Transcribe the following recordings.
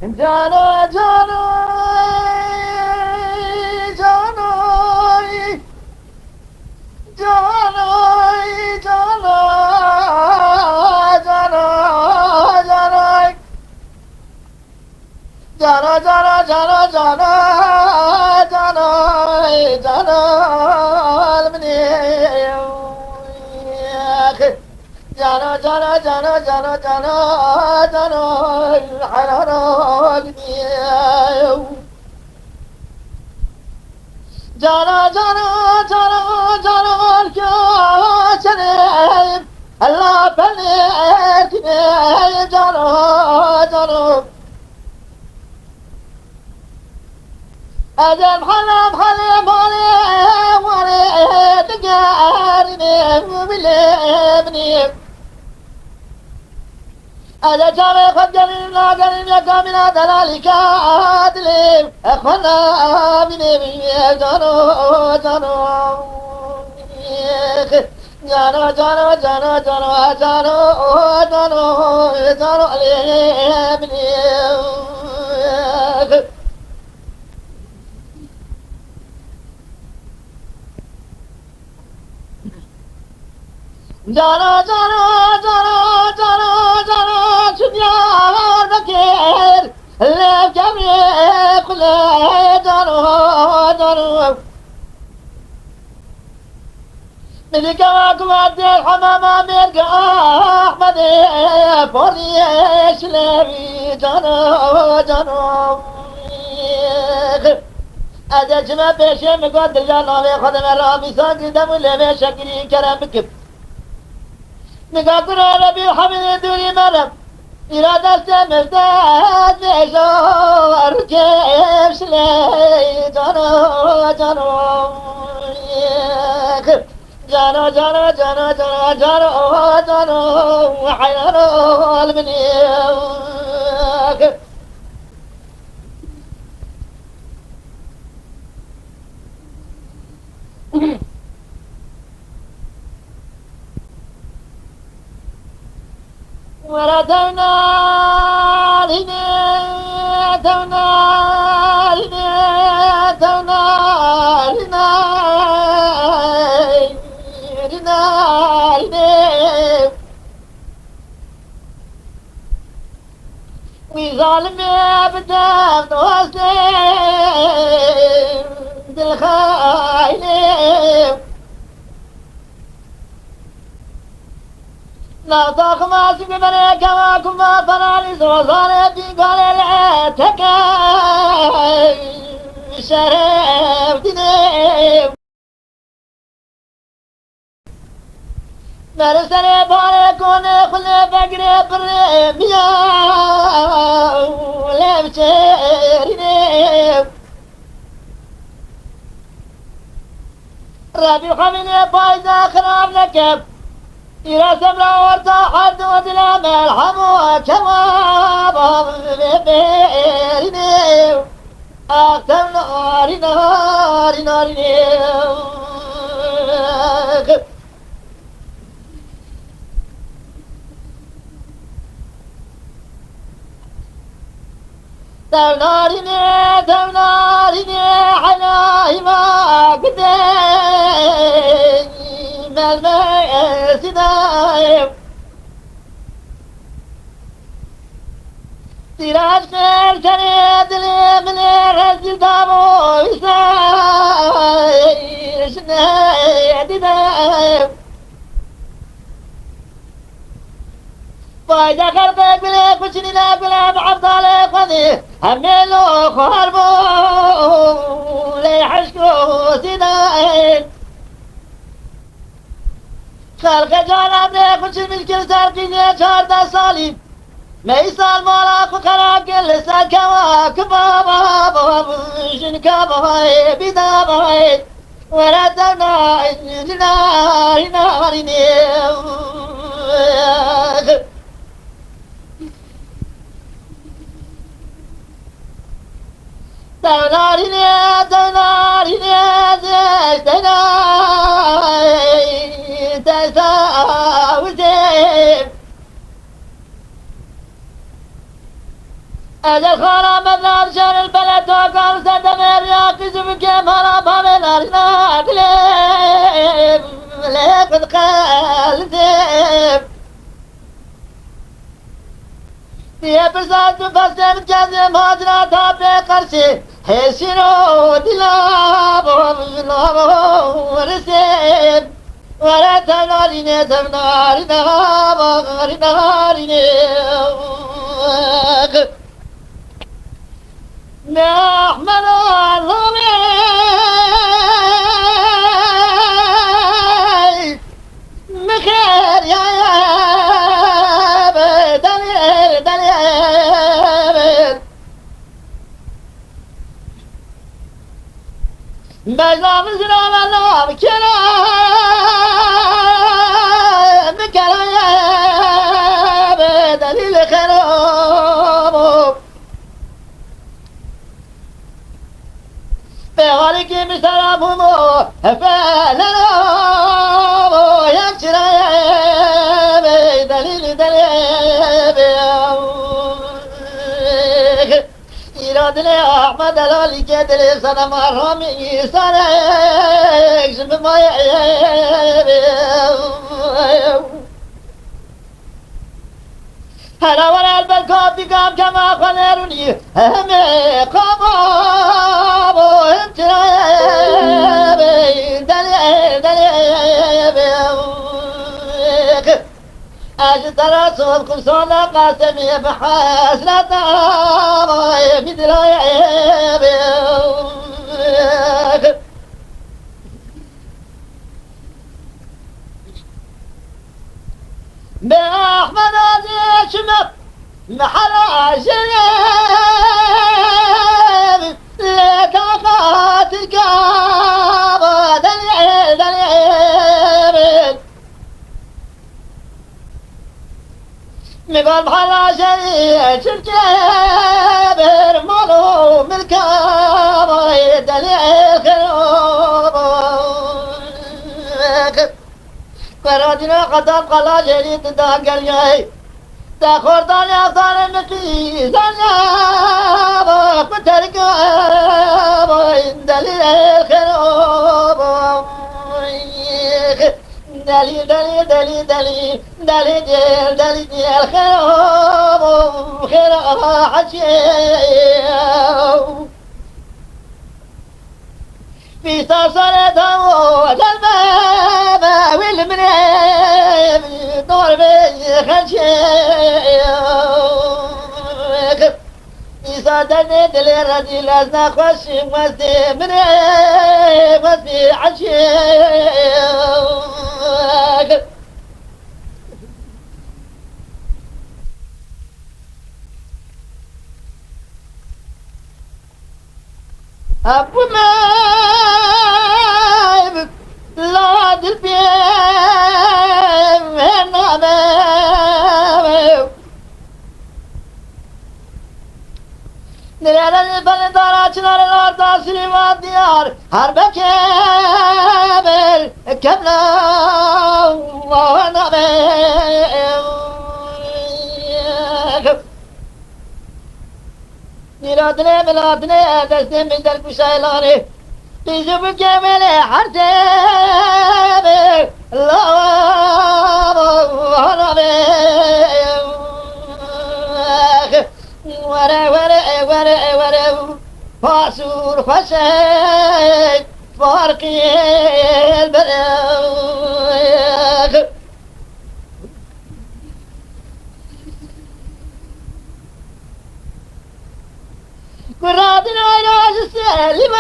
جانو جانو جانو جانو جانو جانو جانو جانو جانو جانو جانو جانو المنيخ جانو جانو جانو جانو جانو جانو الحنانو المنيخ جانو جانو جانو جانو الكاشرين الله بليتني جانو جانو أجل حلم حلم حلم حلم تقارني وبلبني أجل جامع خجل لا قرن يقى من دلالك عدلي أخونا بني جانو جانو جانو جانو جانو جانو جانو جانو جانو بني جانو جانو جانو جانو جانو شنيار بكير اللي جميع كله جانو جانو من كواكب عبد الحمامة ميرقى أحمد فوري شلبي جانو جانو أجل شما بيشي مقدر جانو خدم الرامي ساقي دم اللي بيشكري كرم بكب نقاطر ربي حمد دوري مرم إرادة مفتاح بيشور كيف شلي جانو جانو جانو جانو جانو جانو جانو جانو حيانو المنيك وردونا لنا دونا لنا دونا لنا لنا لنا وظالم بدم وسيم بالخاينين لا تخما سيب بني كما كما فنالي سوزاني في قال العتكاي شرف ديني مرسني باري كوني خلي فقري بري بيا ولي بشيريني ربي خميني بايزا خراب نكب إلى سمرة وارتاحت ودلا ملحم وكواب بيريني أختم ناري ناري ناري توناريني حناي ما قدي ملمي سدايم تراج خير كريد لي من الرجل دامو يساير شناي دايم فايدة قلبك بليك وشني لا بلا بعبد عليك وذي هميلو خربو لي حشكو سيداين خلق جانا بليك وشني ملكل سارقيني شاردا سالي ميسال مولاك وخراك لسان كواك بابا شن كابا بيدا وردنا ناري ناري تناريني تناريني تناريني تساوي أجل خارا مدار شان البلد وقال سدمير يا قزم كيف هربا من أرناك ليه قد قلتم يا برزاد بسم كذب ماجرا تابع قرشي حسينو دلابو ورسيب ولا تناريني تنارينا ناريني نحمد الله مخير يا بجنام زنام الله بكلام بكلام دليل خراب بغارك مسرابهم فعلنا يكسر دليل إرادني أحمد الالي كدلي سنة مرامي سنة يكشف ما هلا ولا البلكات بقام كما خلرني همي قبابو انتنا أجدر صوت قصونا قاسمي بحسنة في درايب بأحمد هذه شمب محل جنب لك قاتلك مقال بحلا شيء شركابر مالو ملكا يدلي خروب فرادنا قدام قلا جريد داقر جاي تاخور داني أفضل المقي زناب بتركاب دلي خروب دلي دلي دلي دلي دلي دل دلي دل خراب خراب حشيو في صار دو الباب والمنام دور بي خشيو يصادني دلي رجل أزنا خوش وسي منام وسي عشيو أبو مايب لا دلبي من أمام نرى البلد داراتنا الأرض سليمان ديار حرب كامل كملا ونمام ميلادنا ميلادنا دستم من در كشايلاني تجيب كامل حرتم الله ورا ورا ورا ورا فاسور فشاي فارقي البلاغ قرادنا علاج السلمام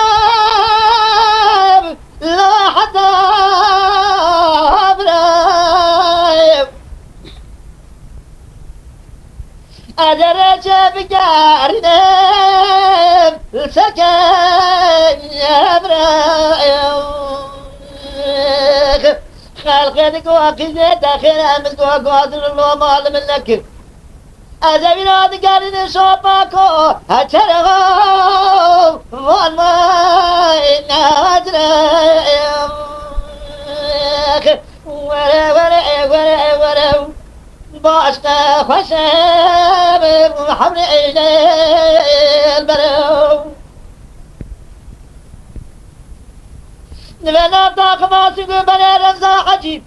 لا حتى أبرايب أدرج بجارنا السكن أبرايب خلقتك وقزة داخل أمسك وقادر الله معلم لك أزمنا دقارن شوباكو أترغو وان ما نادرم ورا ورا ورا ورا باشتا خشب حمل البرو نبنا طاقم سيقو بني رمزا عجيب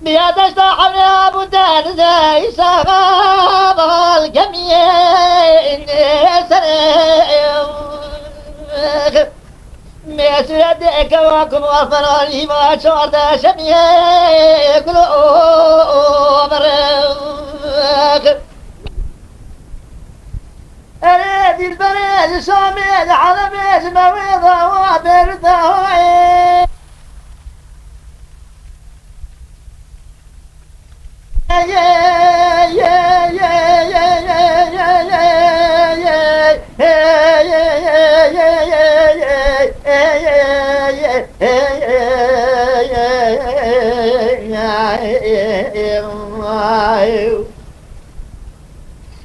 بيادش تا حمل ابو دار زي سغاب الجميع سرق مسيدك وكم وفراني ما شرد شميه قلوب رق أريد البريد صامد على بيت مويضة وبرده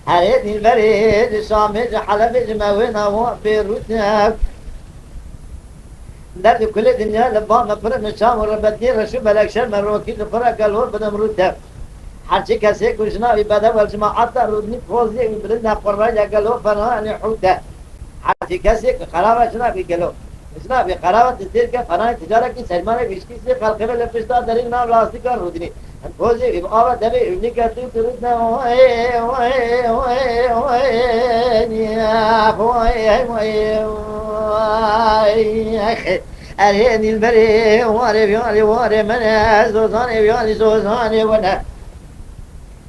هريتني البريد صامد حلب مويضة وبرده درد كل الدنيا لبا مفرق نشام وربتني رشو بلك شرم الروكي لفرق الور بدم رده حرشي كسي كشنا ببدا والجماعات رودني فوزي وبردنا قرر يقلو فنان حوده حرشي كسي قرابة شنا بيقلو شنا بقرابة تسير فنان تجارة کی سلمان بيشكي سي خلقه لفشتا درين نام لاستيك رودني فوزي ببقى دبي ابني كتو تردنا وي وي وي وي يا وي وي وي أريني البري واري بيالي واري من زوزاني بيالي زوزاني وانا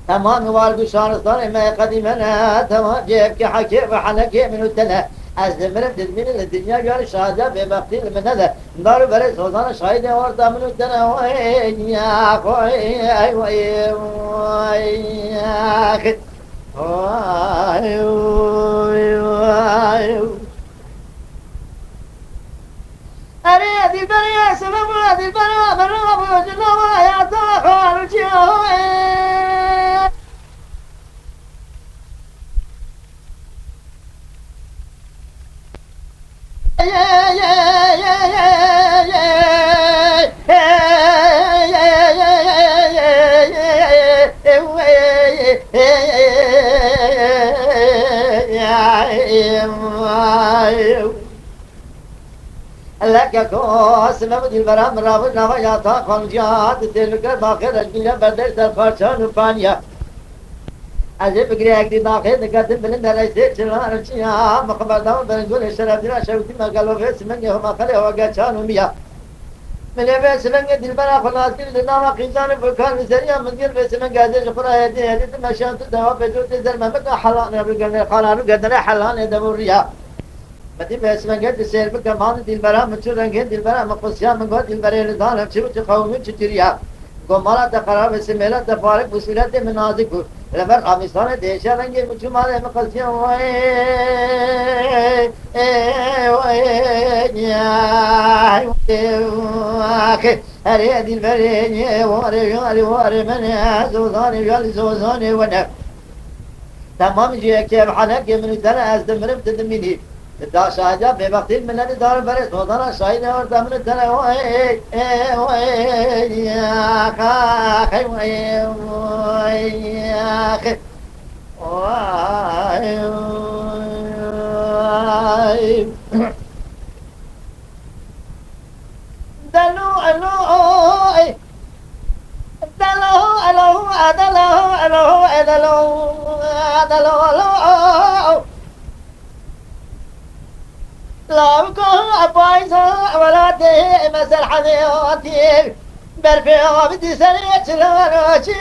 تمام والد شارستاني ما قديمنا تمام جيبك حكي وحنكي من التنا أزمرت من الدنيا قال شهادة بمقتل من هذا دار بري زوزان شاهد ورطة من التنا وين يا خوي وي وي يا أخي وي وي أريد البرية سبب هذه البرية بالرغم وجلوها يا طاقة الجوي لك كوس مبدي البرام رابط نوايا طاقم جات تلك باخر رجل بدر سرخارشان وفانيا عجب قريك دي داخل دقات بلند رئيسي شلان رشيا مقبر دام بنقول الشرف دينا شوتي ما قالوا فيس من يهم خليه وقاتشان وميا من يبيس من قد البرا خلاص كل نام قيزان فكان مسريا من قل بيس من قادش خرا يدي هدي مشان تدوا بجوت زلمه بقى حلان بقى قالوا قدنا حلان دبوريا بدي بس من قد السير بقى مان البرا مشورن قد البرا مقصيا من قد البرا لدان شو قومي تشتريا قمارة تقرار بسميلة تفارق بسيلة منازك لبر قامستان ديشا رنگي مجمالة مقصيا وي هري دي البرين واري من زوزاني زوزاني ونف تمام جيه كيف حنك من الدنا أزدمرم تدميني دا شاهجا بوقتی ملت دار برای سودانا شاهی نور دامن تنه وای وای یا خی وای وای یا خی وای وای دلو الو دلو الو دلو الو دلو الو لا بكون أبايزا ولا دي مسل حذياتي برفع بدي سنة شلانوشي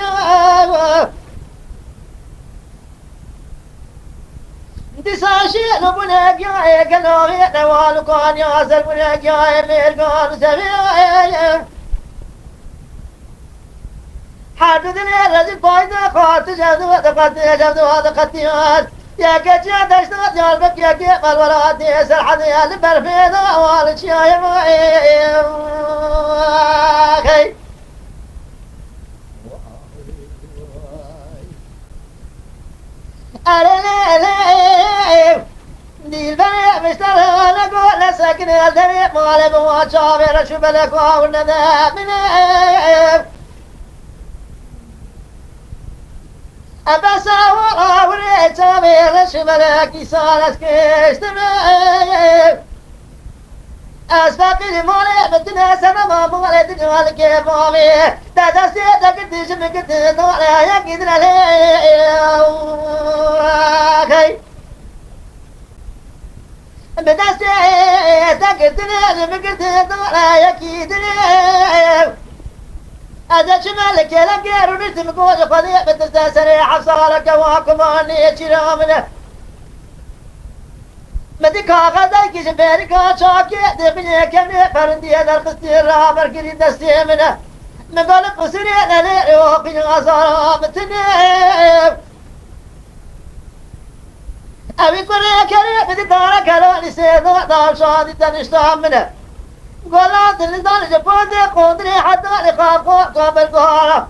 دي ساشي نبنا جاي قلوبي نوال كان ياسر بنا جاي ميرقان سبيعي حدثني الذي بايزا خاطر جابدو هذا قتيات يا كجا دشت جالبك يا كيف الولاد يسر حذيا لبرفيدا والشاي معي أرني دي البني مشتري أنا قول ساكن الدنيا مالي بواشابي رشوف لك والندى مني أبسا وراوريت أمير شمالك صارت كشتمي أسباب المولى بدنا سما مولد والك فامي تدسي تكتش مكت دورا يكدنا لي بدسي تكتنا مكت دورا يكدنا أذا شمالك لك يا رنيت مقود خذي بتستسري حصالك واكماني شرامنا مدك غداك جبرك شاكي دبني كم فرندي هذا القصير رابر كريد السيمنا نقول قصري انا لي وفي غزاره متني ابي كوري كري بدي دارك لو لسيدو دار شادي تنشتامنا قولات اللي جبودي قدري حتى لخاف قبل قهارة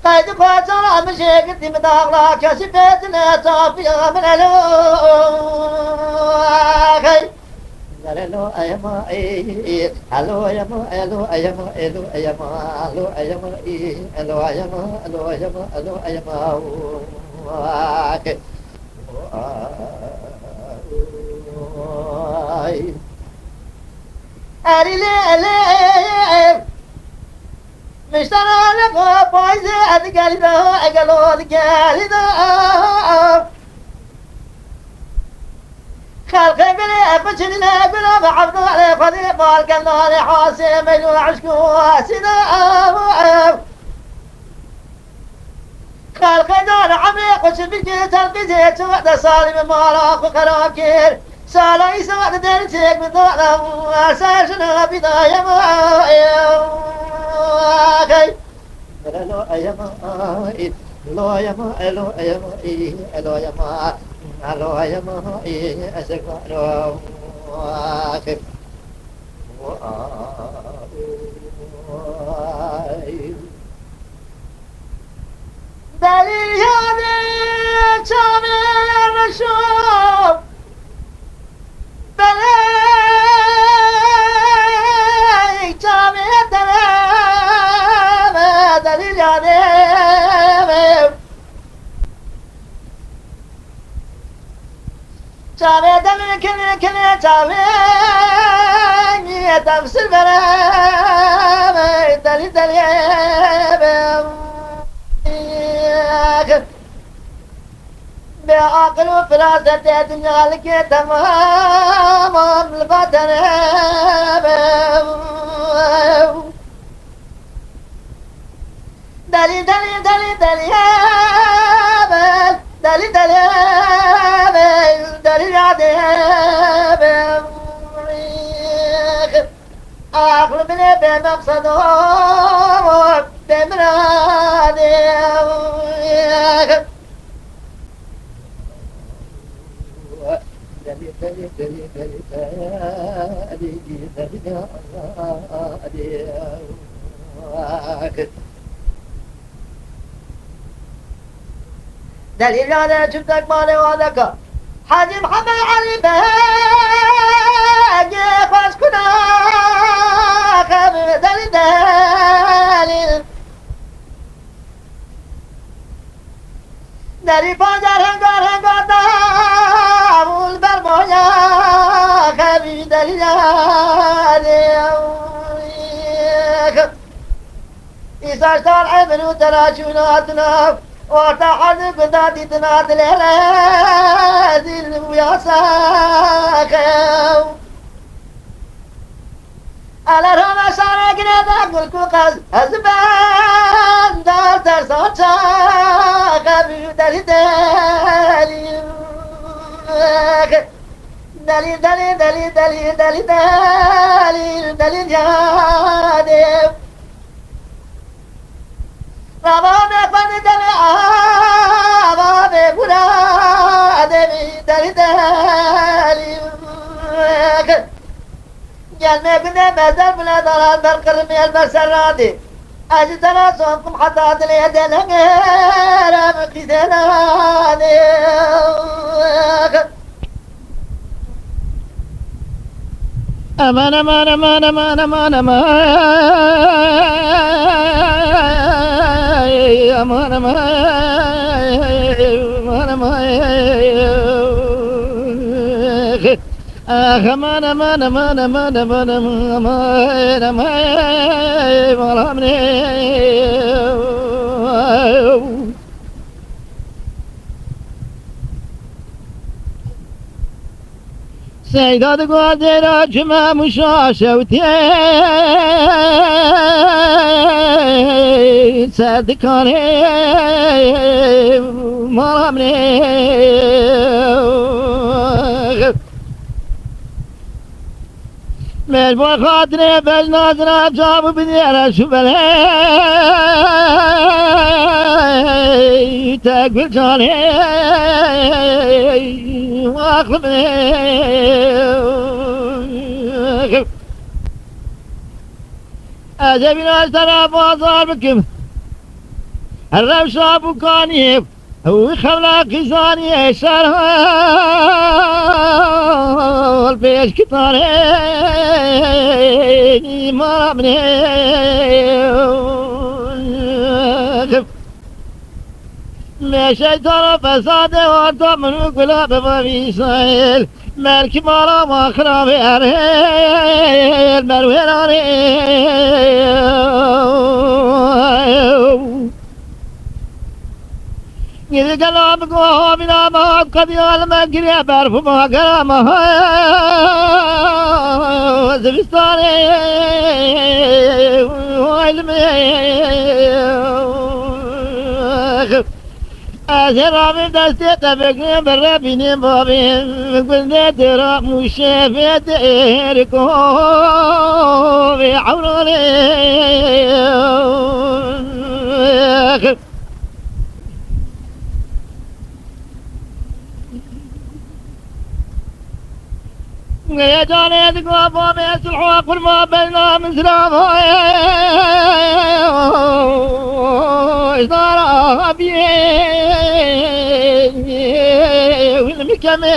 قيد قاتل مشيك دي مداغلا كشبيتنا صافية من الوخي هلو أيما إيه هلو أيما هلو أيما هلو أيما هلو أيما إيه هلو أيما هلو أيما هلو أيما أريلي مشترى لك بايزي أتقالي دا أقلو أتقالي دا خلقي بلي أفتشني لأقلو بعبدو علي فضي بالكمدو علي حاسي ميلو عشقو واسدا خلقي دون عمي قش بيجي تلقي سوى صالي مماراك وقراكير سالا إسوات دارتك من دولة واساشنا بداية ماي لو أيما لو أيما لو أيما لو أيما لو أيما أسكوا لو دليل هذا شامل الشوق بلاي جامي الدلام دليل عديم جامي دليل كل جامي تفسير بلام دليل بعقل وفراسة الدنيا لك تمام البدن دلي دلي دلي دلي دلي دلي دلي عذاب عقل بني بمقصده بمراده دليل أنا شفتك مالي وذاك حاجي محمد علي باقي خاص كنا خبر دليل دليل بانجار هنگار داول برمويا خبر دليل إساشتار عبر وتراشوناتنا وارتحل قدادي تناد ليلازل ويا ساخو على رما شارك نداق الكوكاز أزبان دار ترسان شاقا بيودالي دالي دالي دالي دالي دالي دالي دالي دالي جادي رابا بفن دالي آبا بفرادي دالي دالي gelme güne bezer bile dalar ben kırmaya beserradi acıdana sonkum hatta dile delengere mükhizenadi aman aman aman aman aman aman aman aman أمان أمان أمان أمان أمان أمان أمان سيداد قادر جمع مشاشوتي صدقاني مرامني مجبور خاطري بجنازنا جاب بدير شبلي تقبل جاني واقلبني أجب ناس ترى بازار بكم الرب شاب كانيب وخلاق زاني شرها البيش كتاري ما مني ماشي ترى فساد وارتا منو كلا ببابي سايل مالك مالا ما خرابي أرهيل مروين أرهيل إذا كلام قوه بلا ما قد يعلم كريا بعرف ما كلامه زبستاني وعلمي أسرع من دستي تبقى بربيني بابين قلت ترى مشافي تيركو بعوري يا جاني تقوى بيس الحواق والما بينا من سلامه إصدار أبي والمكمل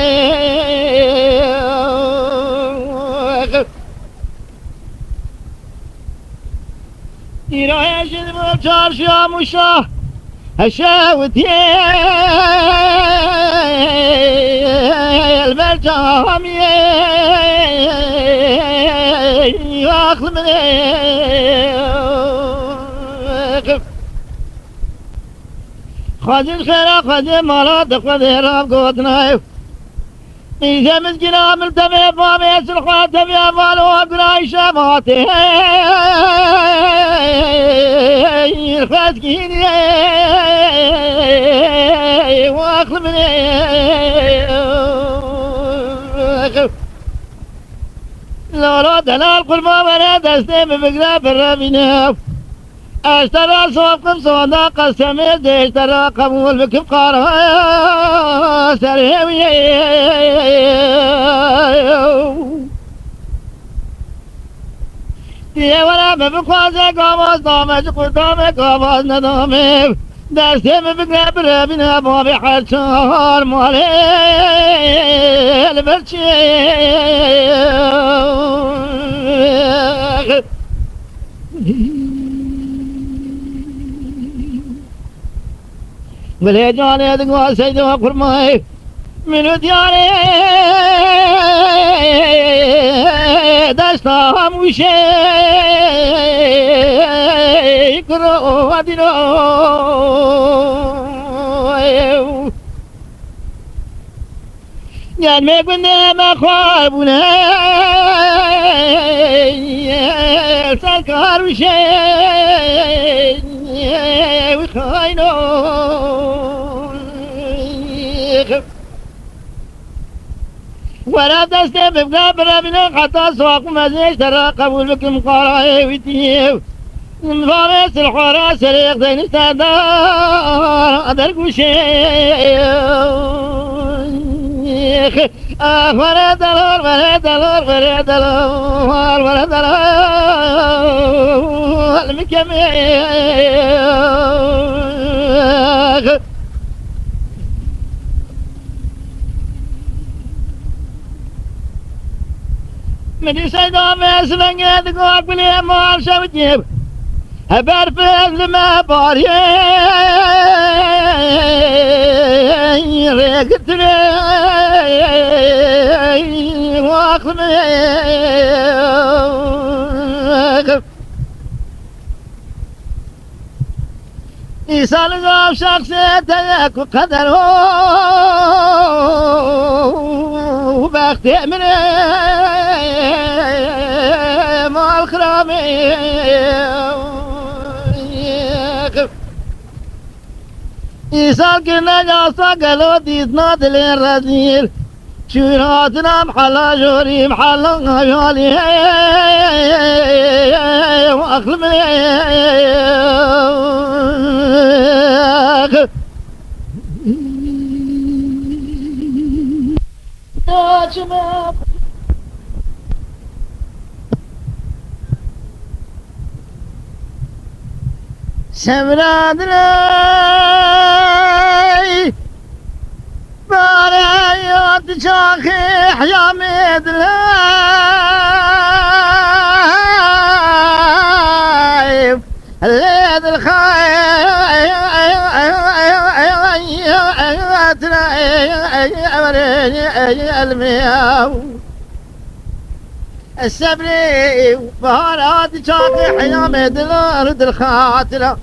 يرايش المبشار شام وشاه هشاوتي البرجامي واخذ مني خذ الخير خذ المراد خذ الراب قوتنا إذا مسكنا ملتمي بامي الخاتم يا مالو أقرأي شماتي الخاتكيني واخذ مني لا دلال قل ما بنا دستي بفقرة بالرابيناف اشترى سوقكم صودا قسمي اشترى قبول بكم قارها سريمي تيه ولا ببقوازي قاموز دامج قدامي قاموز ندامي دستي بفقرة بالرابيناف وابي حرشار مالي البرشي بلي جاني دقوا سيدوا فرماي منو دياري دستا موشي كرو ودينو جان مي كنا ما خوابنا سكر وشي وخاينو ولا دستي ببقى برابنا حتى سواق مزيش ترى قبول بكم قراي ويتيو نفارس الحراس سريق زين استعدار أدرك وشيخ ولا دلال ولا دلال ولا دلال ولا دلال المكمل من يسيدو مسلن يدقوا بلي مال شوجيب هبر في ما باريه ريقت لي واخذ إيصال غاب شخصيتك وقدره وبختي من مع الخرامي إيصال كنا جاسا قالوا ديتنا دلين رزيل شوراتنا محلا جوري محلا غيالي وأخلمي يا شباب سمرادني باريات شاخي حيامد لايف الليل الخايف المياو السبري بارات شاقي حيامد الارض الخاطرة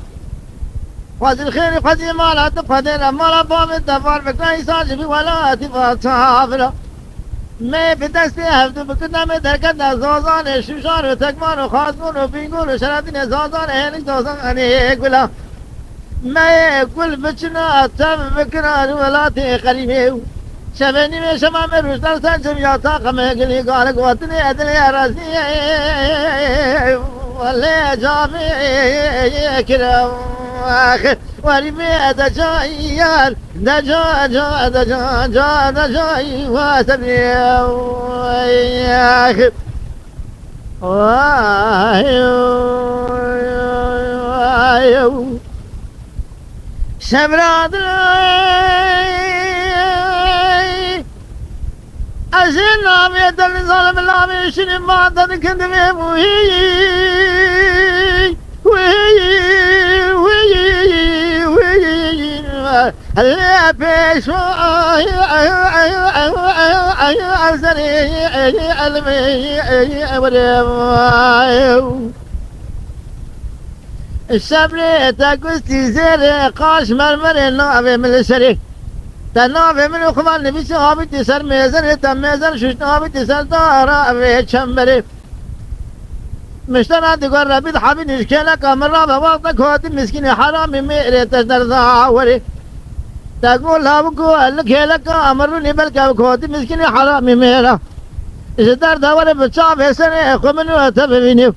خذ الخير خذ مالا تقدر مالا بام الدفار بكرا يساجبي ولا تفار صافرة ما في دستي هفتو بكنا में धरकन ज़ोज़ान शुशार तकमान खासमन बिंगुल शराबी ने ज़ोज़ान है नहीं ज़ोज़ान अने गुला मैं गुल बचना तब बकरा वला थे करीबे शबनी में शमा में रुश्तर सा जब याता कमे गली गाल गोतने अदले राजी वले जामे किराम आखिर ورمي دجايان دجا جا دجا جا دجاي واسبي وياك وايو شبرادلي أزلنا بيد الظلم لا بيشري ما تذكر هلا بيش أزري المي الشبري تاكوستي زير قاش مرمر النافي من الشريك تنافي من الخمان نبي شغابي تسر ميزر تميزر شوش نافي تسر دارا في شمبري مشترى تقول ربيد حبي نشكلك مرة بوقتك هوت مسكين حرامي ميري تشدر ضاوري تقول لابكو لك لك امرني بالك هوت مسكين حرامي ميرا شدر ضاوري بتشاف سنه خمن تبيني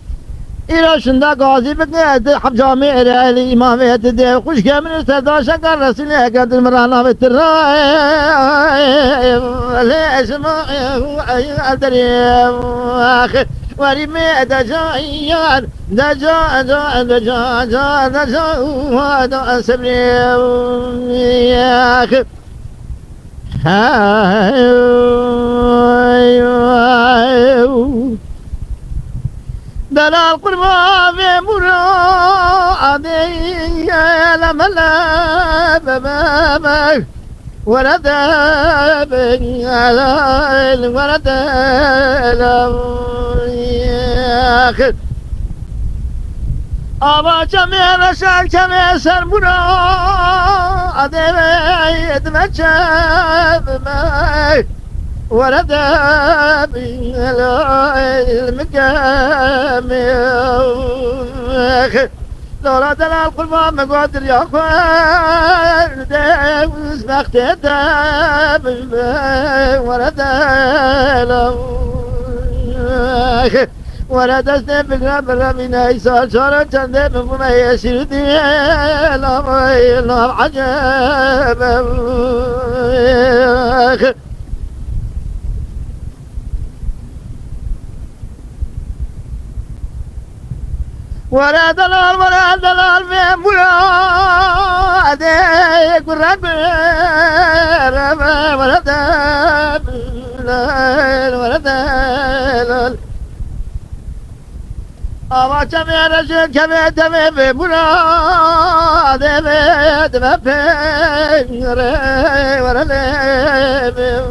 إلى شندا قاضي بك حب جامع الإمام يتدي خوش كامل سدا شكر رسول قد المرانا بتراي ليش ما أدري آخر ورمي دجايان دجا دجا دجا دجا دجا وهذا سبري آخر دلال قربا في مرادي لما لا بابك ورد بنيال ورد الأخر أبا جميع رشاك جميع سر مرادي يتمشى ورد بالمقام لولا دلال قلبا مقادر يا اخوان داوز مختتاب ورد ورد اسنب بقرب الرمين ايسار شارع چنده بفما يسير ديال الله عجب ورا دلال في مراد قرب ورا دلال آوا چمه رجل کمه دمه به برا دمه دمه پنره ورده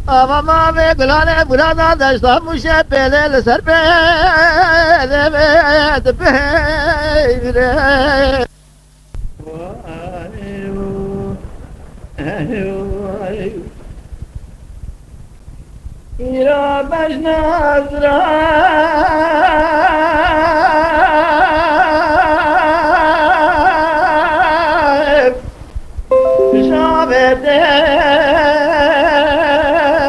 آوا ما به گلانه برا داشتم موشه پله لسر پله پنره ایرا بجناز را شابده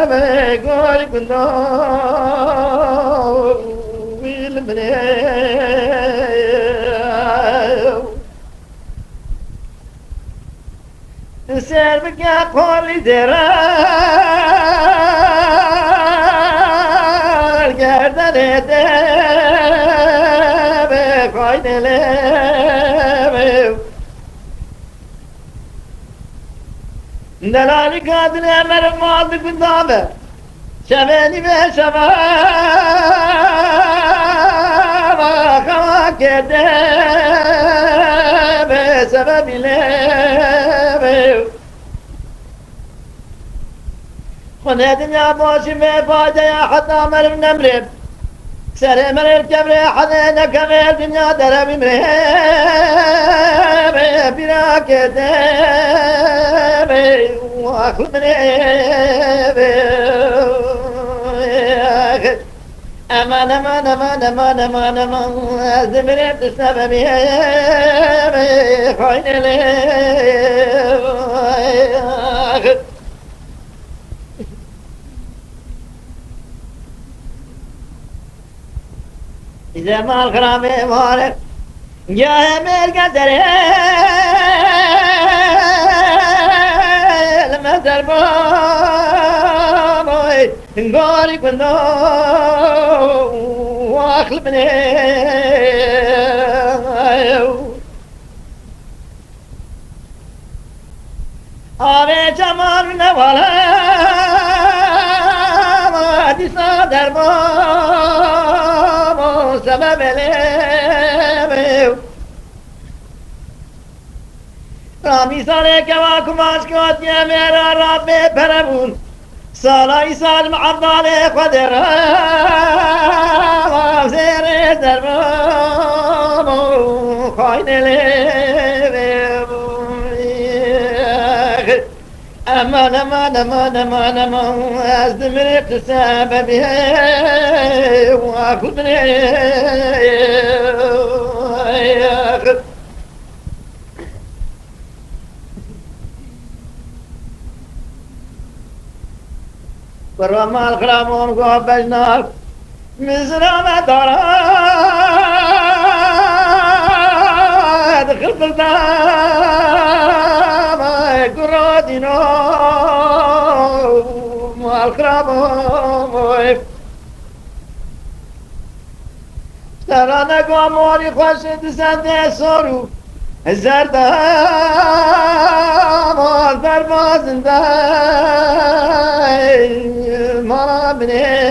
به گل گندو ویل منه سر بگه پالی درار گردن ده به فایدله دلالی قادل امر ماد گندامه شبنی به شبا خوا کرده به سببی خونه دنیا باشی به فایده حتی مرم نمرم سر مرم کبره حتی نکمه دنیا درمی مره بیرا کرده و خود امان امان امان امان امان امان از مرم تسنبه خواهی زمان خرامه مارك يا أمير قدر لما دربوي نقولي كنو واخل مني آبي جمال من ولا ما دي صدر سبب ليه رامی ساله که با کماش کات یه میرا راب پربون سالای سال معبال خودر و زیر دربام خواهد امان امان امان امان امان از دمرت سببی و خود برو مال خرامون کو بجناک مزرعه دارد خلق دام قرادينو مال خرامون ترانه کو موری خوش دسنده سرو زردام در بازنده ما بنه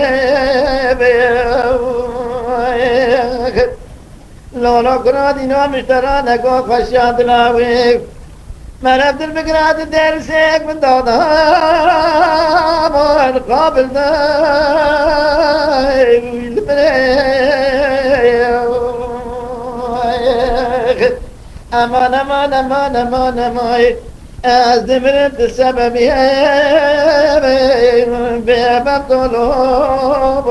لولا قرادي نوم اشترى نقو خشاد لاوي من ابدل بقراد درسك من دودا ما القابل دا امان امان امان امان امان از دمرت سببی بابم طلوب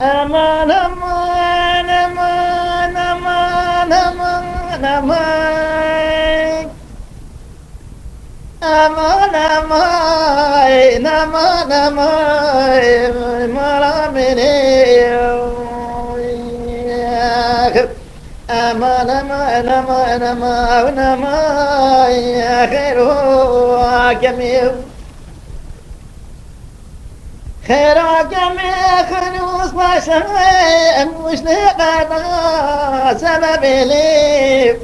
aman aman aman aman aman aman aman aman aman aman maramene aman aman aman aman aman khairu akmiu خيرك خلوص باشا مش نقدر سبب لي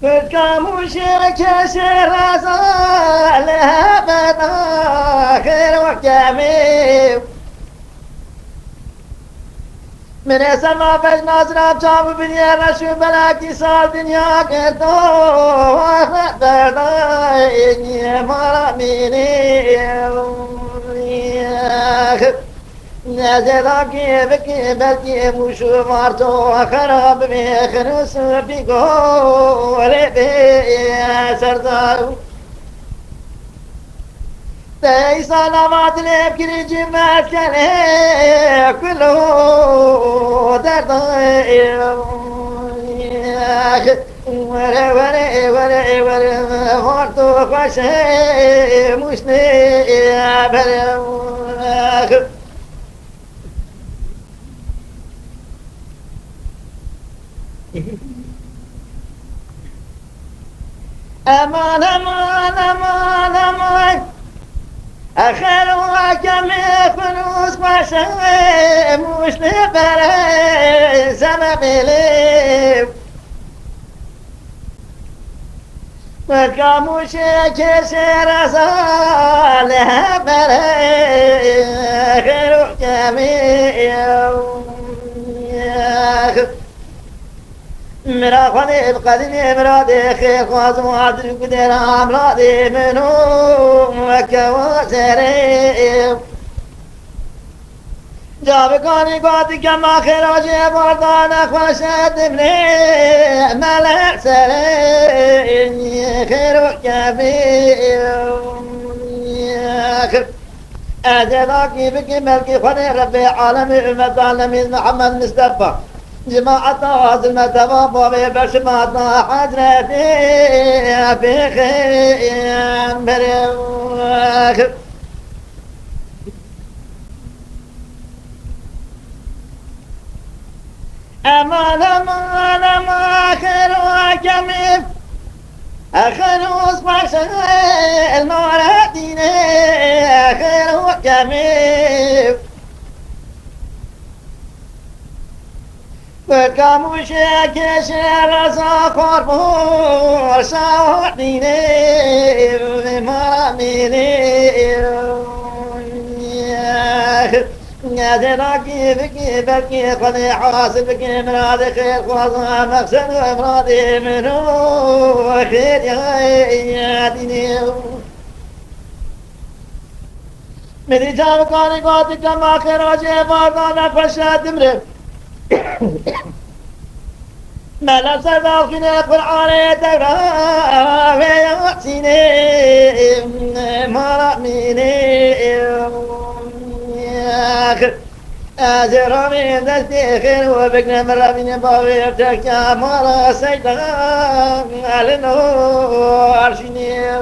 فالكاموش كسر لها بدا خيرك جميل من سما بج ناظرم چاو بنیا رشو بلاکی سال دنیا کردو دردای مارا مینی نزدا کی بکی بلکی موشو مارتو خراب خروس بیگو ری سردارو تيسان ما تلف كل جمعة كله كله درداي ورا ورا ورا ورا هارتو خشه مشني برا أمان أمان أمان أمان آخر وكم فلوس باشه مش نبره سبب لي مركموش كسر صالح بره آخر وكم مرا خانه بقدني مرادي خير خواز معادر قدر عمرادي منو وكواسري جابكاني قاتي كما خراجي بردان اخواشد مني ملع سري خير وكبير أجلاكي بكي ملكي خاني ربي عالمي أمة عالمين محمد مصطفى جماعة واصل متوافى ببشماتنا حضرتي في خيام بريوخ أمان أمان أمان خير وكميف أخلوص بشر المرادين خير وكميف فالكاموش كسر صخر بور ساعديني مراميني نادراكي بكي بكي خذي حاسبك مراد خير خواصا مقصد مرادي منو خير يا ديني مدي جابكاني قاتي كما خراجي باردانا فشاد مرد ملا صداقين القرآن تقرأ ويأتيني مراميني أجرامي دستي خير وبقنا مراميني باوي ارتكا مرا سيطان ألنو عرشيني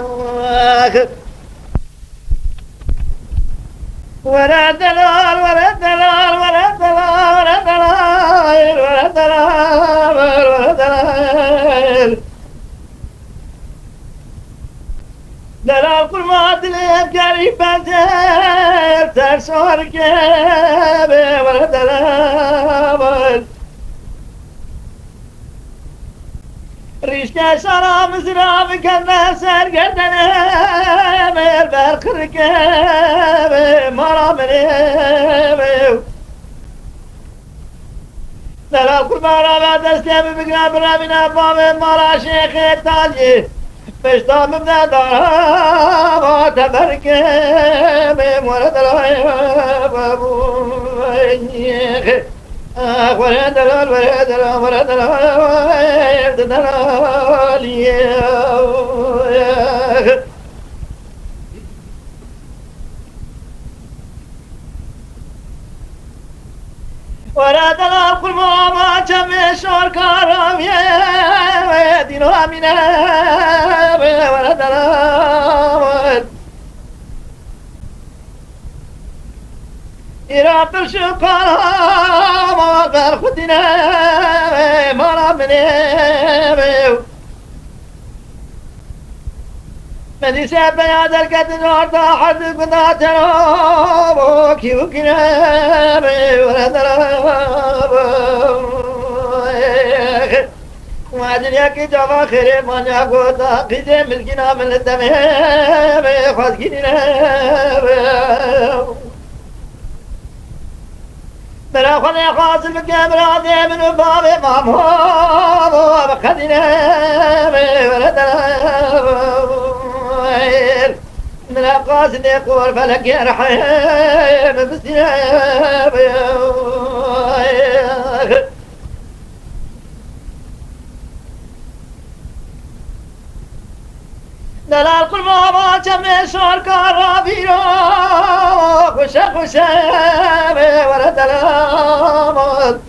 ورا دلال ورا دلال ورا دلال ورا دلال ورا دلال ورا دلال دلال كل ما تلف قريب بنتر ترسور كابي ورا دلال ريشكا شراب زراب كنا سرقدنا بالبرق ركاب مرامني دلال كل مرة بعد استياب بقراب رابنا باب مرا شيخ التالي فشتام ابن دارا تبركاب ورد العيب ورا دلال ورا دلال ورا دلال دلال ورا دلال كل ما جمع شور كارم يا دينو امينه ورا دلال إراب الشقاء ما غير خدنا مرا مني مدي سبب يا دركت نور حد قد ترى كيو كنا ولا ترى ما دنيا کی جوا خیره مانیا گودا خیزه ملکینا ملتمه خواستگینا برا خونه خواصل بکم را ده منو باب مامو بخدینا برا قاصد قور فلك يرحم بسنا دلال کل بابا چمه شرکار را بیرو خوشه خوشه ورد دلال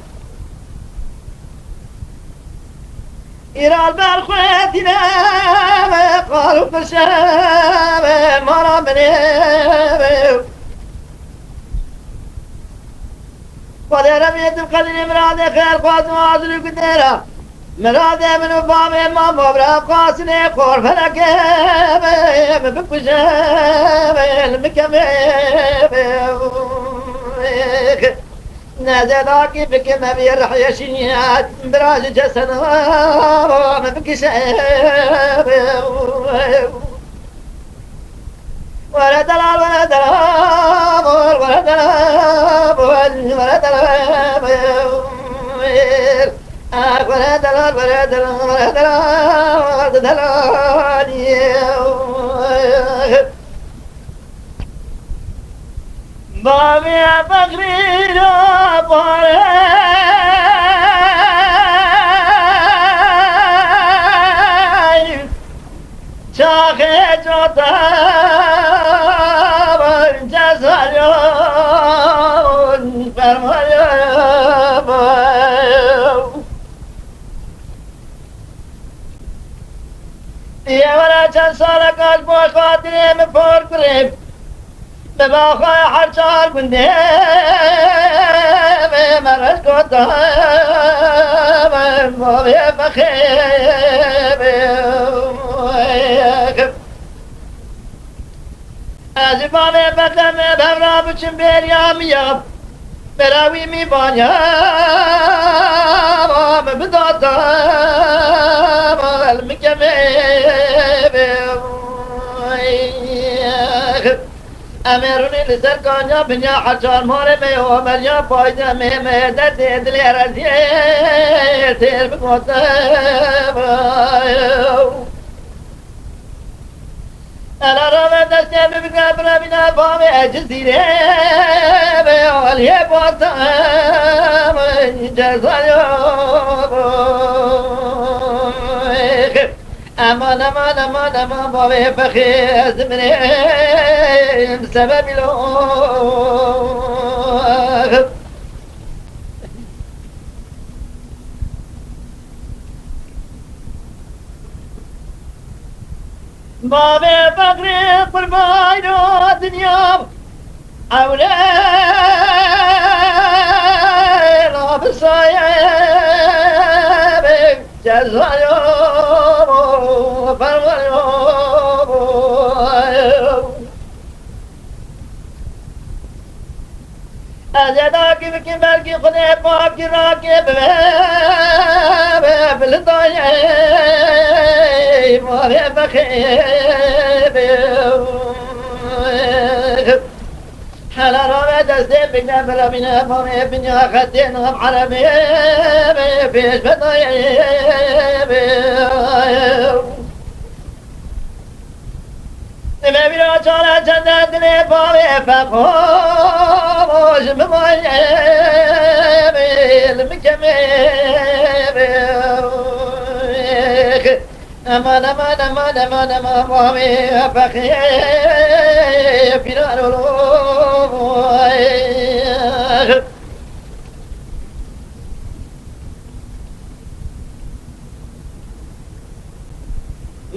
ایران برخواه دیده قالو خوشه مارا منه قدر میدم قدر مراد خیر خواهد معاذر کدیرا مراد منو باب ما بابرا قاسنه خور فلکه بکشه مکمه نزل کی بکم بیر حیشیات براج جسد بکشه ولا دلال ولا دلال ولا دلال ولا دلال ولا دلال ولا دلال ولا دلال دلال بابي فقري لا باري شاخي جوتا جزالون فرمايو يا ولا جنسالك البوش خاطري من فور قريب بباخای حرچال بنده مرز کتا بابی بخیب از بابی بخم ببرا بچم بریا میاب براوی می بانیا بداتا المکمه امرونی لسر کانیا بنیا حجار ماره می و مریا پایده می در دل رزیه تیر بکوتم انا را به دسته ببکر برمینا بام جزیره به آلیه باتم جزایو امان امان امان امان بابه بخیز منه سبب لو بابه فقر قربان الدنيا أولى رب صايب جزايو فرمايو أجدا كيف بلكي خدي باب کی راكب بلطايب ما بخيب حالا را دسته بگم بلا بینه مامه بینه خطین هم عربی پیش بدایب نمی بیرا چاله چنده دلی پاوه فقوش بمایب المکمه امان امان امان امان امان مامه فقیه پیرانو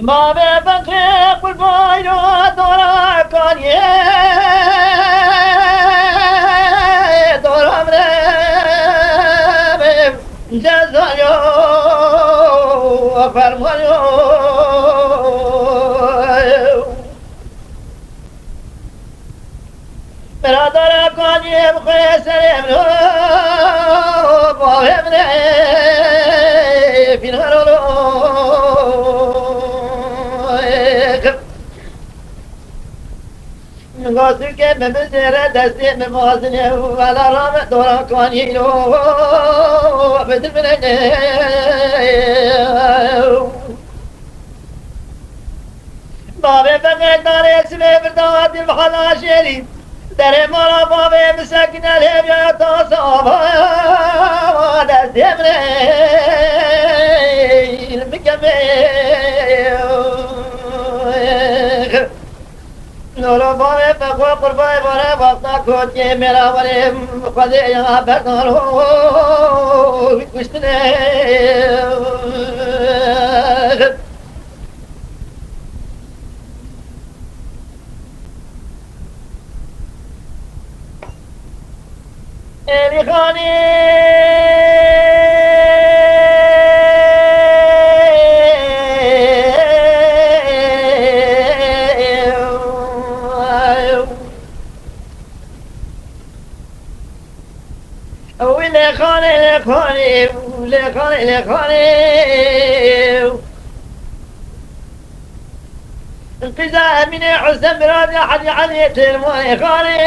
ما به فقر قلبای رو دورا کنیه دورم رم جزایو فرمایو برادر کانی بخوی سرم رو باهم نه فینال رو نگاهی که بمزره دستی ممازنه ولا رام دورا کانی رو بدل منه بابه فقط داره اسمه برداد البحر شيري داره مالا بابه مسكن الهب يا تصابا دست يمني المكمل نورو بابه فقو قرباي باره وقتا كوت كي ميرا باره خذي يا بردارو كشتني eli khani le khani انقذاء من حسن براد أحد يعني تلموني خاني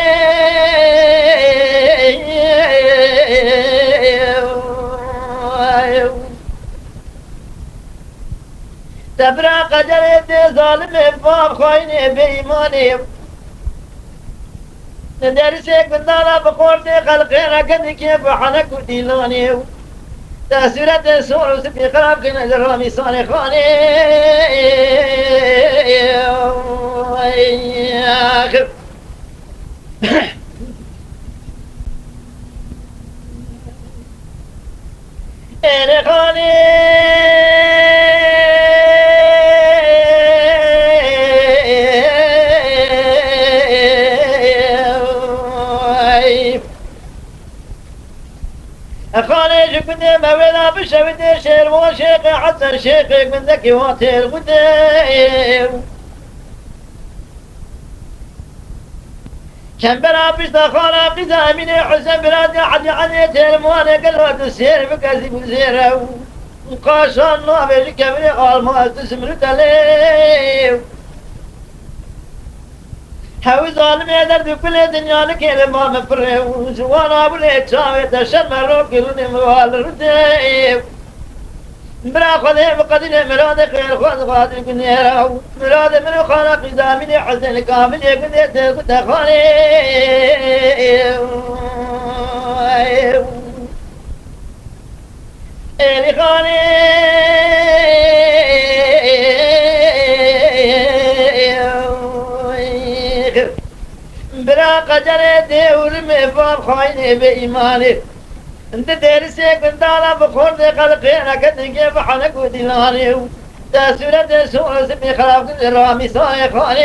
تبرع قدر ظالم باب خويني بإيماني ندرسك بالدارة بقورتي خلقين أكد كيف حنك وديلاني تأثيرات سور وسبي خراب كنا جرامي صاني خاني أنا خاني خاني كنت مولا بشوت شير وشيخ حسن شيخك من ذكي واتر قدام كم برا بشتا خانا قزا من حسن براد حد عن تلموان قلوة السير بكازي بزيرو قاشان نوبي كبري ما تسمر تليو هاوي ظالم يدر بكل دنيا لك لما مفرهوز وانا بلي تشاوي تشم روك الموال رديو برا خذي بقدر مراد خير خذ خاطر كنيرو مراد من خالق زامن حسن كامل يقدر تكت خالي اللي خالي برا قدر دور مفار خاين بإيماني انت درسك من دالا بخور دي قلقين كدنك بحنك ودلاني تاسورة سوء سبي خلاف الرامي صاي خاني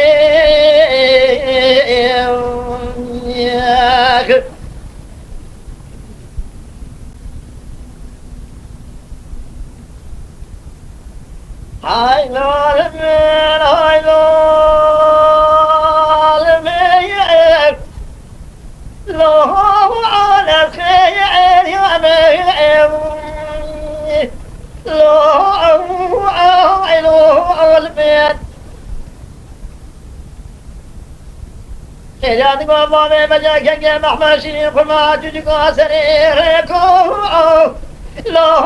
هاي العالمين هاي العالمين لو على الخير يا مين لو البيت إذا تقول بابي بجاك يا محمشين فما تجيك سريركم لو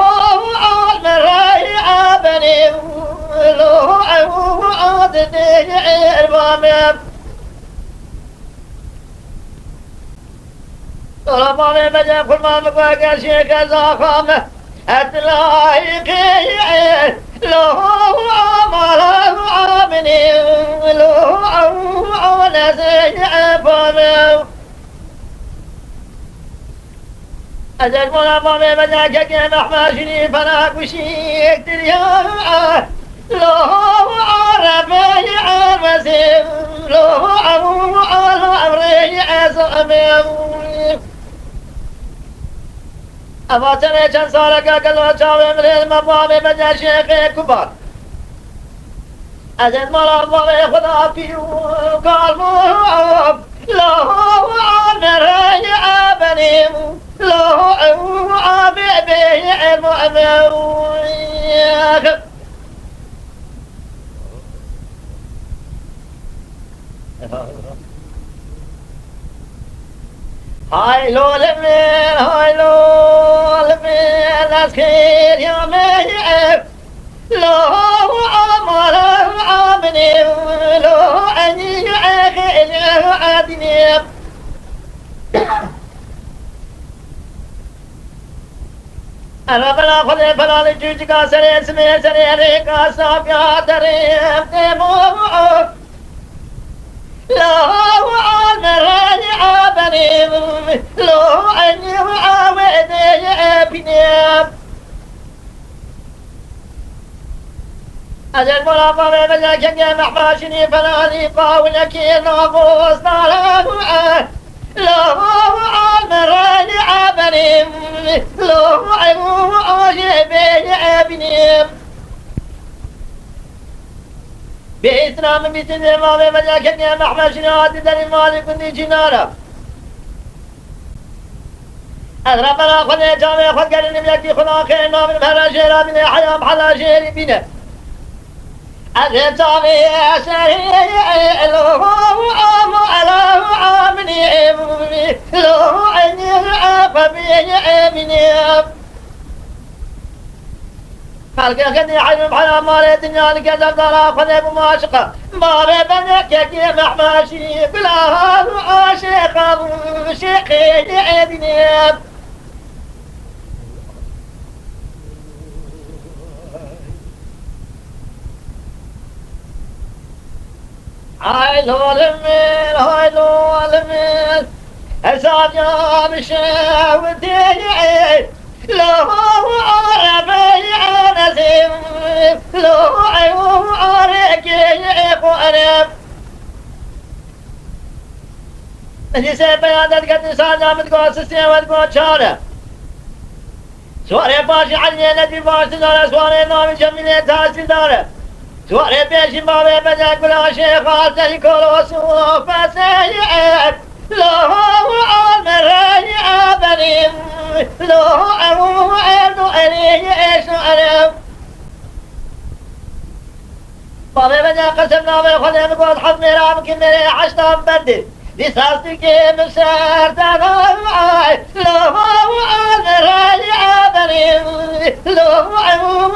المراي عبني لو عودتي البامي طلباني بجاك فما مقاك شيك زاخامه أتلاقي لو عمل عامني لو عمل سيئفني أجل ملابامي بجاك يا محمشني فناك وشيك تريا لو عربي عرسي لو عمري عزمي أما ترى كان صارك قلوا شاوي من المبامي من شيخ كبار أجد مرة الله خدا فيه قال موب لا هاي لو لمن هاي لو لمن أسخير يا ميعب لو عمر عامني لو أني أخي عادني أنا بلا خذ بلا لجوج كاسر اسمي سريري كاسب يا دريم تمو لو عمر عامني لو أني عاودي أبني أجل مرافع بذلك يا محباشني فلاني قاولك ناقوس نارا لو عمر عبني لو عجبي ابني بإسلام بسن ما بذلك يا محباشني عدد المالك كني جنارا أضرب لا خذ جامع خذ قرن بيكي خدا خير نام الفرا شيرا من حيام حلا شيري بنا أجتمي أسري لو عامني لو عني عفبي أمني خلق خدي حلم حلا مالي دنيا لقدر دارا خذي بماشقة ما ببنك يا محماشي بلا عاشق شيخي أبني هاي لولمين هاي لولمين حساب يا مشاوتي لو عربي أنا زين لو عربي أنا من سبب عادات قد ساجا متقاس السيوات قوتشارة سواري باشي علي ندي باشي دارة سواري نامي جميلة تاسي دارة سواري بيشي بابي بدك بلا شيخ عالتي كولو سوف سيئت لو عالمراني عبني لو عالمو أليه إيش أعلم بابي بدك قسمنا بخذين قول حظ رام كمري عشتام بدي لساستك مسار تغاي لو عالمراني عبني لو عالمو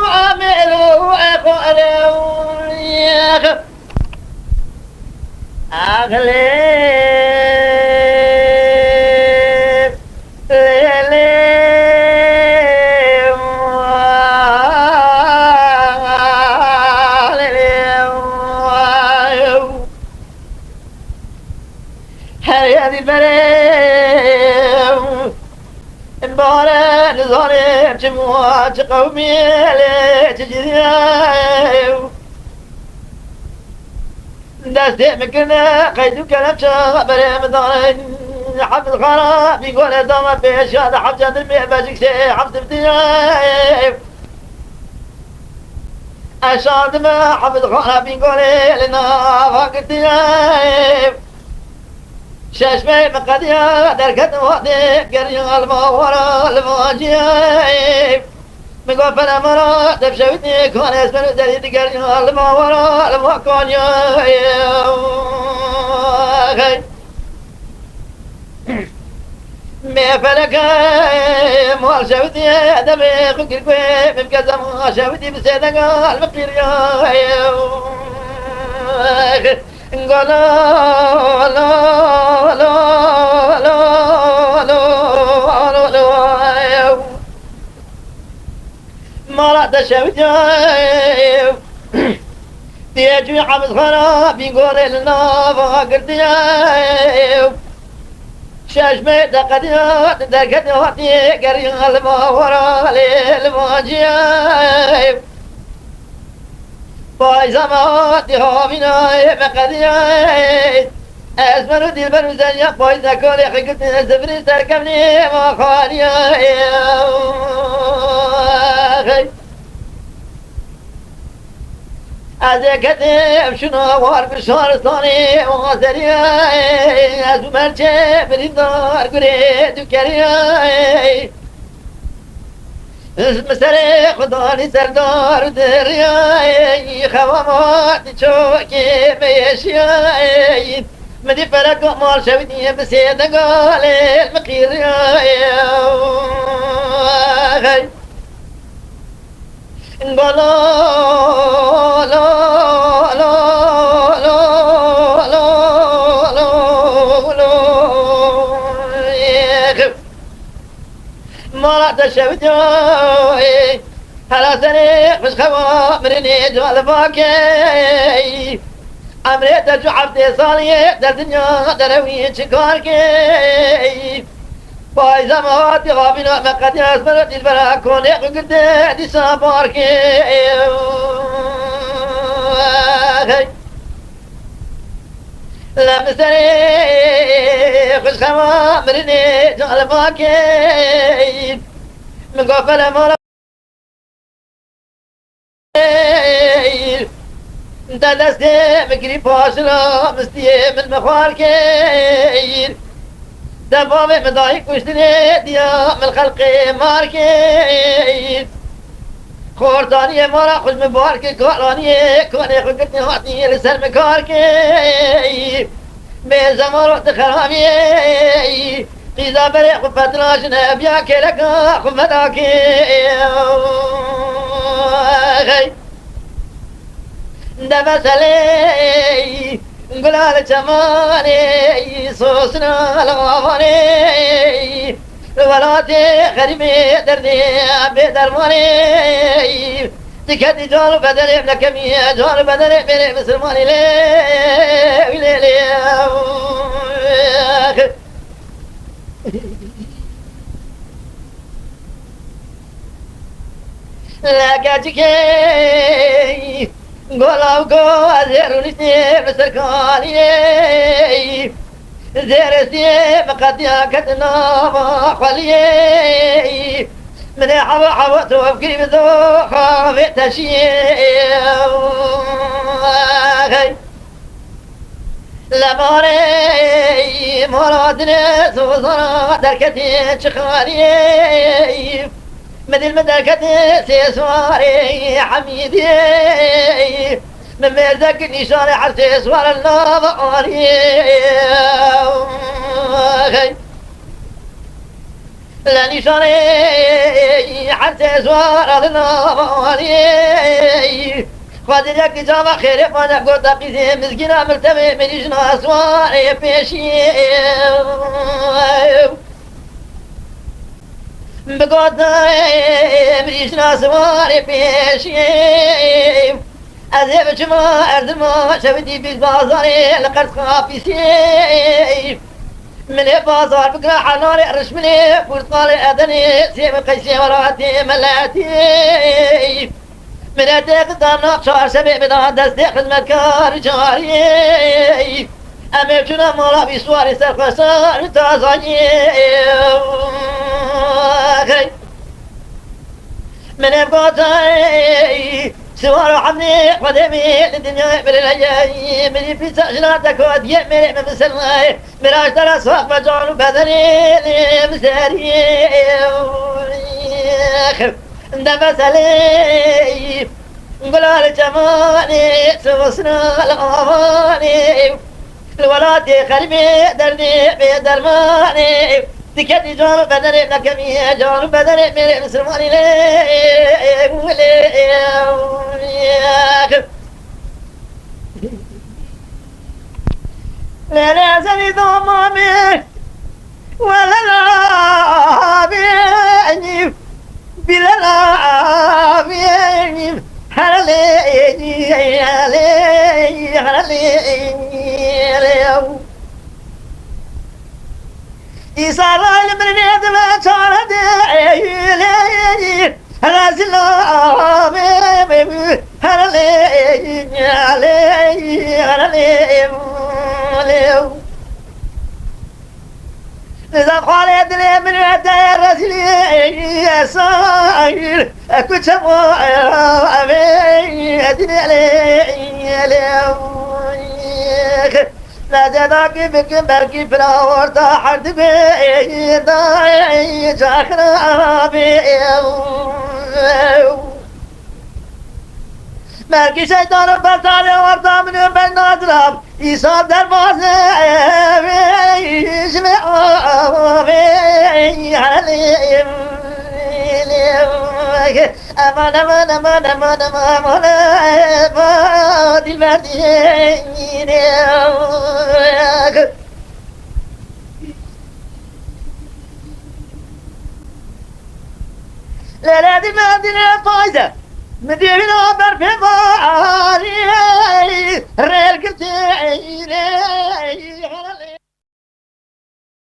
أخو أغلب هذه البريم مبارا نظري جموات قومي لتجري دستي مكنا قيدو كلام شابر مدارين حفظ خراب يقول دام بيش هذا حجة المية باشك شيء حفظ بديايف أشاد ما حفظ خراب يقول لنا فاقر ديايف شاشمي مقديا دركت وحدي قريا المورا المواجيف مقول فلا مرا دبشوتني كون اسمه دريد قريا المورا المواجيف ما فلك مال شوتي دمي خكر كوي مبكزم شوتي بسيدك المقير يا قال لا لا لا لا لا ما لا تشوتي تيجي حمد خراب يقول لنا فقرتي شاشمي دقديات دقدياتي قريا المورا للمواجيب باي زماتي هامينا بقديات اسمرو دي البرمزانيا باي ذاكولي حقتني الزفري تركبني ما خاليا أذكرت شنو وار بشار ثاني وغزريا أزمر جبر الدار قريت كريا مسری خدانی سردار دریای خوامات چوکی میشیای مدی فرق مال شودی بسید قال المقیریای قالا لا لا لا لا لا ما تشودي هلا سني مش خوا مني جوال باكي عمري تجو عبدي صالي در دنيا دروي شكاركي باي زماتي غابنا مقد يسمرت البرا كوني قد دي ساباركي لمسري خش خوا مني جوال باكي من قفل مرة انت دستي مكري باشنا مستي من مخاركي دبابي مضايق وشتني ديا من خلقي ماركي خورتاني مرة خوش مباركي كوراني كوني خلقتني هاتني لسر مكاركي بزمان وقت خرامي إذا بري خفت لاشنا بياكي لك خفتاكي دبسلي قلال جمالي صوصنا الغواني ولاتي خريمي دردي بدرماني تكدي جال بدري لكمي جال بدري بني مسلماني لي لي لي لكاتكي قولاو قو زيرونيتي بسركاني زيرستي مقديا كتنا خلي من حوا حوا توفكري بذو خافي تشي لماري مرادنا سوزنا دركتي شخاني مدل مدركتي سيسواري حميدي من مردك نشاري حرسي سوار النظاري لا نشاري حرسي سوار النظاري خادرك جامع خير فانا قد قيسي مسكينة مرتبه من جنا سواري بيشي بقد مريشنا سواري بيشي أذهب جما أردما شودي بالبازاري لقد خافي سيف من بازار بقرا حناري رشمني فرطالي أدني سيم قيسي وراتي ملاتي من أتاك دانا شهر سبع بدان دستي خدمت كار جاري أمير جنا مولا بسواري سرخصار تازاني من بقاطعي سوار حمني قدمي الدنيا بالرجاي من في سجناتك ودي من مسلمي مراج ترى سوق بجعل بدني مساري دبس علي قلال جمالي سوسنا الأماني الولاد خربي درني بدرماني تكدي جار بدني نكمي جار بدني من مسلماني لا لا زني ضمامي ولا لا بيني بلا لا بيني هلالي هلالي هلالي إسارة المرنيد لا تارد إلي هلازل هلالي هلالي هلالي إذا خالد لي من الدار رجلي صاير كنت أبي أدني عليك لا جداك بك بركي فلاور تحت بي داعي جاكنا أبي Belki şeytanın pertane ortamını ben nadıram. İsa dervazı işime aman aman aman aman aman aman dilber diyene lele dilber diyene fayda مديرين عبر في باري ريال كتير